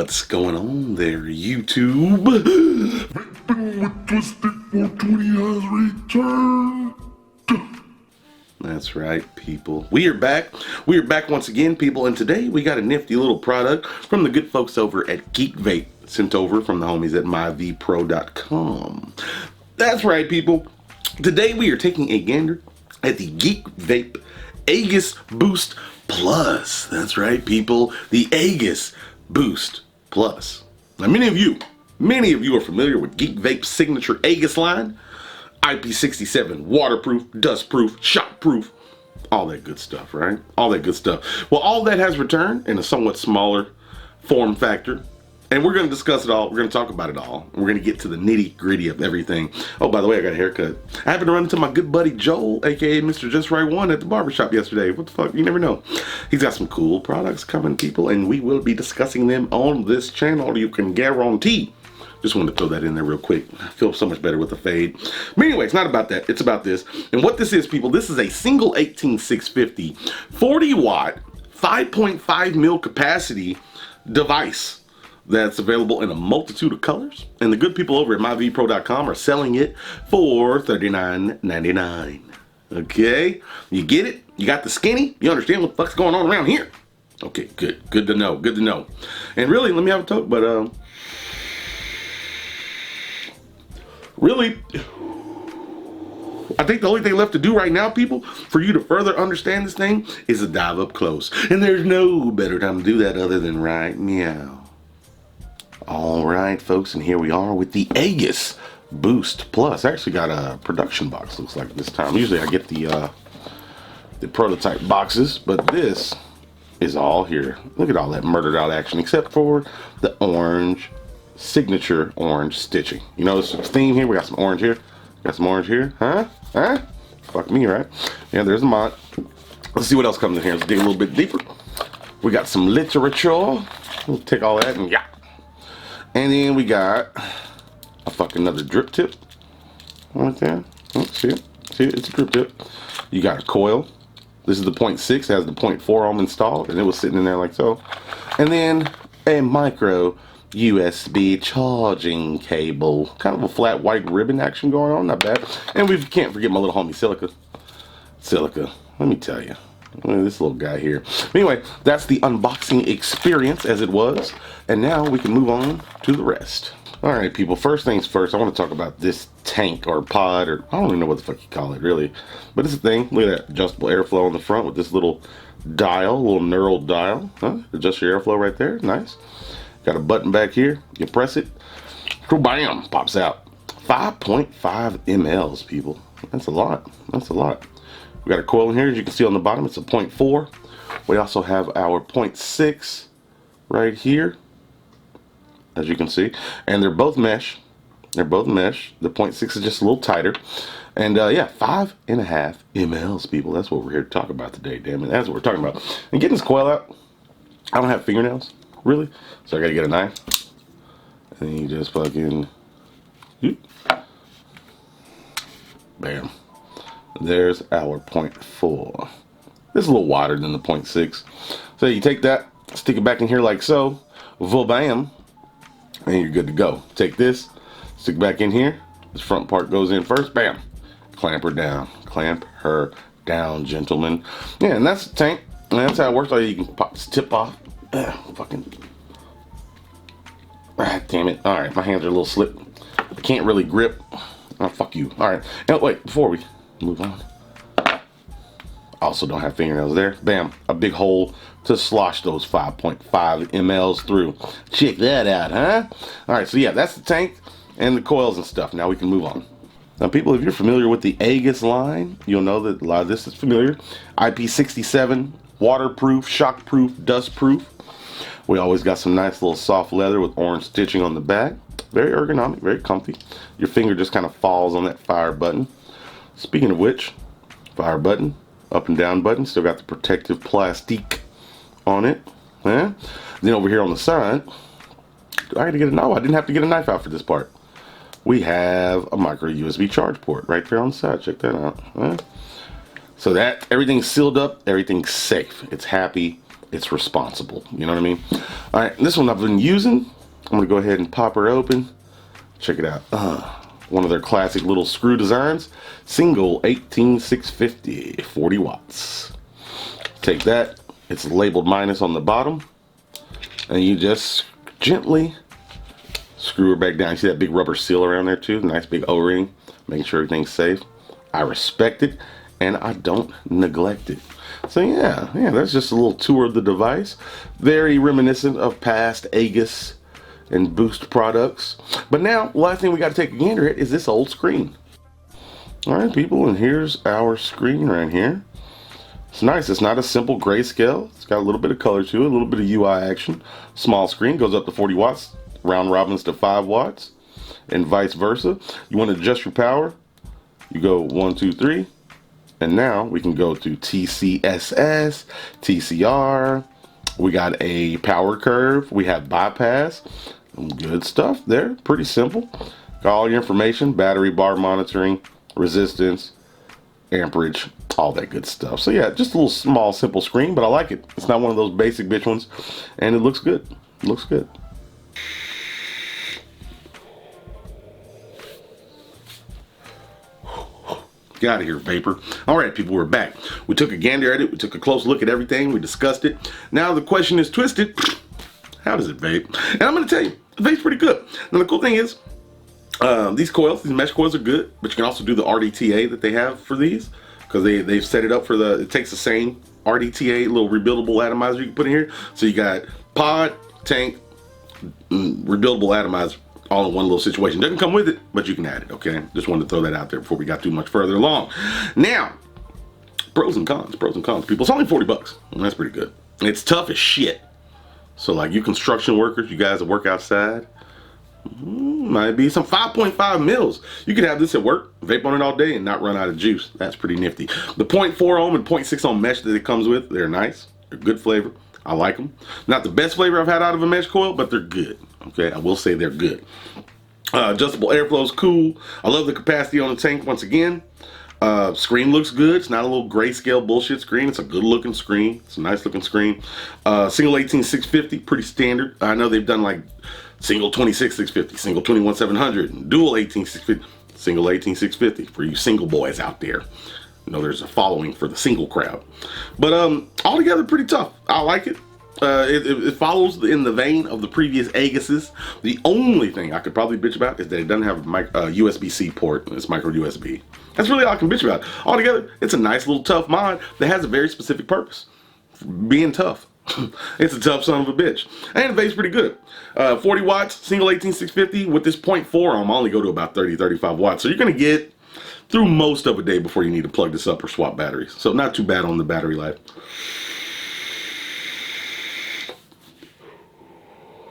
What's going on there, YouTube? Vaping with Twisted420 has returned. That's right, people. We are back. We are back once again, people, and today we got a nifty little product from the good folks over at GeekVape, sent over from the homies at myvpro.com. That's right, people. Today we are taking a gander at the GeekVape Aegis Boost Plus. That's right, people. The Aegis Boost Plus. Now, many of you are familiar with GeekVape's signature Aegis line. IP67, waterproof, dustproof, shockproof, all that good stuff, right? All that good stuff. Well, all that has returned in a somewhat smaller form factor. And we're going to discuss it all. We're going to talk about it all. We're going to get to the nitty gritty of everything. Oh, by the way, I got a haircut. I happened to run into my good buddy Joel, aka Mr. Just Right One, at the barbershop yesterday. What the fuck? You never know. He's got some cool products coming, people, and we will be discussing them on this channel. You can guarantee. Just wanted to throw that in there real quick. I feel so much better with the fade. But anyway, it's not about that. It's about this. And what this is, people, this is a single 18650 40 watt 5.5 mil capacity device that's available in a multitude of colors. And the good people over at myvpro.com are selling it for $39.99. Okay? You get it? You got the skinny? You understand what the fuck's going on around here? Okay, good. Good to know. Good to know. And really, let me have a talk, but really, I think the only thing left to do right now, people, for you to further understand this thing, is to dive up close. And there's no better time to do that other than right now. All right, folks, and here we are with the Aegis Boost Plus. I actually got a production box, looks like this time. Usually I get the prototype boxes, but this is all here. Look at all that murdered out action, except for the orange, signature orange stitching. You notice the theme here? We got some orange here. Got some orange here. Huh? Huh? Fuck me, right? Yeah, there's a mod. Let's see what else comes in here. Let's dig a little bit deeper. We got some literature. We'll take all that and yeah. And then we got a fucking another drip tip. Right there. Oh, see it? See it? It's a drip tip. You got a coil. This is the 0.6. It has the 0.4 ohm installed, and it was sitting in there like so. And then a micro USB charging cable. Kind of a flat white ribbon action going on. Not bad. And we can't forget my little homie Silica. Silica. Let me tell you. This little guy here. Anyway, that's the unboxing experience as it was. And now we can move on to the rest. Alright, people, first things first, I want to talk about this tank or pod, or I don't even know what the fuck you call it, really. But it's a thing. Look at that adjustable airflow on the front with this little dial, little neural dial. Huh? Adjust your airflow right there. Nice. Got a button back here. You press it. Bam! Pops out. 5.5 mLs, people. That's a lot. That's a lot. We got a coil in here, as you can see on the bottom. It's a 0.4. We also have our 0.6 right here, as you can see. And they're both mesh. They're both mesh. The 0.6 is just a little tighter. And yeah, 5.5 mLs, people. That's what we're here to talk about today, damn it. That's what we're talking about. And getting this coil out, I don't have fingernails, really. So I gotta get a knife. And then you just fucking... Bam. There's our 0.4. This is a little wider than the 0.6. So you take that, stick it back in here like so, bam, and you're good to go. Take this, stick it back in here. This front part goes in first, bam. Clamp her down. Clamp her down, gentlemen. Yeah, and that's the tank. And that's how it works. You can pop this tip off. Fucking. Ah, damn it. Alright, my hands are a little slipped. I can't really grip. Oh, fuck you. Alright. Now, wait, before we move on. Also don't have fingernails there. Bam. A big hole to slosh those 5.5 mLs through. Check that out, huh? Alright, so yeah, that's the tank and the coils and stuff. Now we can move on. Now, people, if you're familiar with the Aegis line, you'll know that a lot of this is familiar. IP67, waterproof, shockproof, dustproof. We always got some nice little soft leather with orange stitching on the back. Very ergonomic, very comfy. Your finger just kind of falls on that fire button. Speaking of which, fire button, up and down button, still got the protective plastic on it. Yeah. Then over here on the side, I had to get a knife. I didn't have to get a knife out for this part. We have a micro USB charge port right there on the side. Check that out. Yeah. So that everything's sealed up, everything's safe. It's happy. it's responsible. You know what I mean? All right, this one I've been using. I'm gonna go ahead and pop her open. Check it out. One of their classic little screw designs. Single 18650, 40 watts. Take that. It's labeled minus on the bottom. And you just gently screw her back down. You see that big rubber seal around there too? Nice big O-ring. Making sure everything's safe. I respect it and I don't neglect it. So yeah, that's just a little tour of the device. Very reminiscent of past Aegis and Boost products. But now, last thing we got to take a gander at is this old screen. All right, people, and here's our screen right here. It's nice. It's not a simple grayscale. It's got a little bit of color to it, a little bit of UI action. Small screen, goes up to 40 watts, round robins to 5 watts, and vice versa. You want to adjust your power, you go 1, 2, 3, and now we can go to TCSS, TCR. We got a power curve. We have bypass. Good stuff there. Pretty simple. Got all your information, battery, bar monitoring, resistance, amperage, all that good stuff. So yeah, just a little small, simple screen, but I like it. It's not one of those basic bitch ones, and it looks good. It looks good. Get out of here, vapor. All right, people, we're back. We took a gander at it. We took a close look at everything. We discussed it. Now the question is, Twisted, how does it vape? And I'm going to tell you, it vapes pretty good. Now the cool thing is, these coils, these mesh coils are good, but you can also do the RDTA that they have for these, because they've set it up for it takes the same RDTA, little rebuildable atomizer you can put in here. So you got pod, tank, rebuildable atomizer, all in one little situation. Doesn't come with it, but you can add it, okay? Just wanted to throw that out there before we got too much further along. Now, pros and cons, people. It's only 40 bucks, and that's pretty good. It's tough as shit. So like you construction workers, you guys that work outside, might be some 5.5 mils. You could have this at work, vape on it all day and not run out of juice. That's pretty nifty. The 0.4 ohm and 0.6 ohm mesh that it comes with, they're nice. They're good flavor. I like them. Not the best flavor I've had out of a mesh coil, but they're good. Okay, I will say they're good. Adjustable airflow is cool. I love the capacity on the tank once again. Screen looks good. It's not a little grayscale bullshit screen. It's a good looking screen. It's a nice looking screen. Single 18650, pretty standard. I know they've done like single 26650, single 21700, dual 18650, single 18650 for you single boys out there. You know, there's a following for the single crowd. But altogether pretty tough. I like it. It follows in the vein of the previous Aegises. The only thing I could probably bitch about is that it doesn't have a USB-C port. It's micro USB. That's really all I can bitch about. Altogether, it's a nice little tough mod that has a very specific purpose. Being tough. It's a tough son of a bitch. And it vapes pretty good. 40 watts, single 18650. With this 0.4 ohm, I only go to about 30, 35 watts. So you're going to get through most of a day before you need to plug this up or swap batteries. So not too bad on the battery life.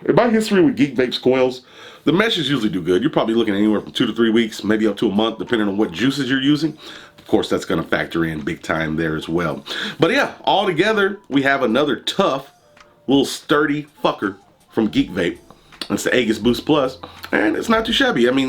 In my history with GeekVape's coils, the meshes usually do good. You're probably looking at anywhere from 2 to 3 weeks, maybe up to a month, depending on what juices you're using. Of course, that's going to factor in big time there as well. But yeah, all together, we have another tough, little sturdy fucker from GeekVape. It's the Aegis Boost Plus, and it's not too shabby. I mean,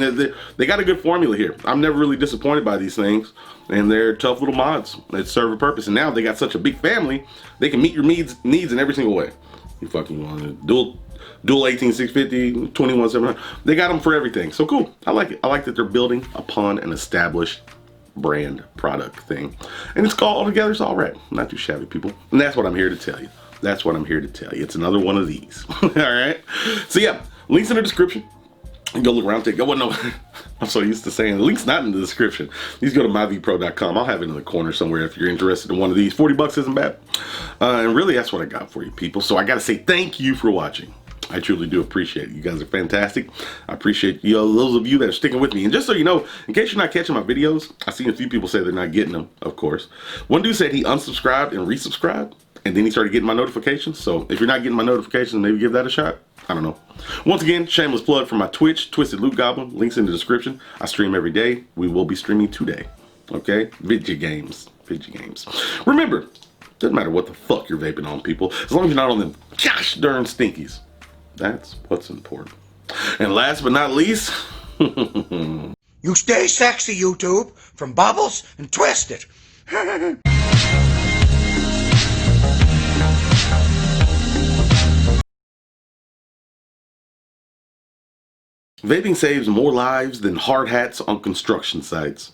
they got a good formula here. I'm never really disappointed by these things, and they're tough little mods that serve a purpose. And now they got such a big family, they can meet your needs in every single way. You fucking want to dual 18650, 21700. They got them for everything. So cool. I like it. I like that they're building upon an established brand product thing. And it's all together, it's all right. Not too shabby, people. And that's what I'm here to tell you. That's what I'm here to tell you. It's another one of these. All right. So yeah, links in the description. Go look around, take. Oh, well, no. I'm so used to saying the link's not in the description. Please go to myvpro.com. I'll have it in the corner somewhere if you're interested in one of these. 40 bucks isn't bad. And really, that's what I got for you, people. So I got to say thank you for watching. I truly do appreciate it. You guys are fantastic. I appreciate those of you that are sticking with me. And just so you know, in case you're not catching my videos, I've seen a few people say they're not getting them, of course. One dude said he unsubscribed and resubscribed, and then he started getting my notifications. So if you're not getting my notifications, maybe give that a shot. I don't know. Once again, shameless plug for my Twitch, Twisted Loot Goblin. Links in the description. I stream every day. We will be streaming today. Okay? Video games. Remember, doesn't matter what the fuck you're vaping on, people. As long as you're not on them gosh darn stinkies. That's what's important. And last but not least, you stay sexy, YouTube, from Bubbles and Twisted. Vaping saves more lives than hard hats on construction sites.